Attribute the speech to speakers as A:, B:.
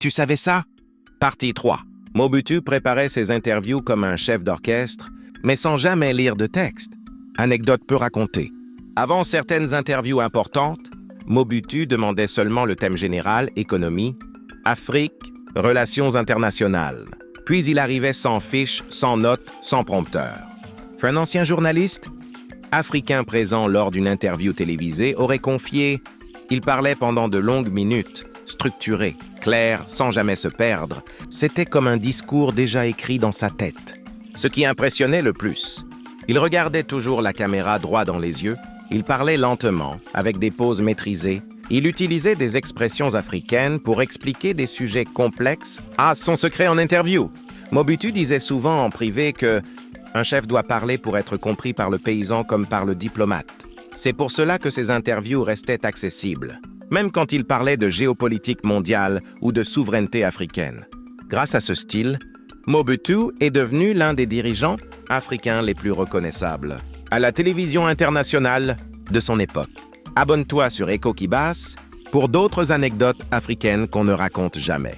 A: Tu savais ça? Partie 3. Mobutu préparait ses interviews comme un chef d'orchestre, mais sans jamais lire de texte. Anecdote peu racontée. Avant certaines interviews importantes, Mobutu demandait seulement le thème général, économie, Afrique, relations internationales. Puis il arrivait sans fiche, sans notes, sans prompteur. Un ancien journaliste, africain présent lors d'une interview télévisée, aurait confié « Il parlait pendant de longues minutes, structuré, clair, sans jamais se perdre. C'était comme un discours déjà écrit dans sa tête. » Ce qui impressionnait le plus. Il regardait toujours la caméra droit dans les yeux. Il parlait lentement, avec des pauses maîtrisées. Il utilisait des expressions africaines pour expliquer des sujets complexes. Ah, son secret en interview! Mobutu disait souvent en privé que un chef doit parler pour être compris par le paysan comme par le diplomate. C'est pour cela que ses interviews restaient accessibles, même quand il parlait de géopolitique mondiale ou de souveraineté africaine. Grâce à ce style, Mobutu est devenu l'un des dirigeants africains les plus reconnaissables à la télévision internationale de son époque. Abonne-toi sur Eco Kibas pour d'autres anecdotes africaines qu'on ne raconte jamais.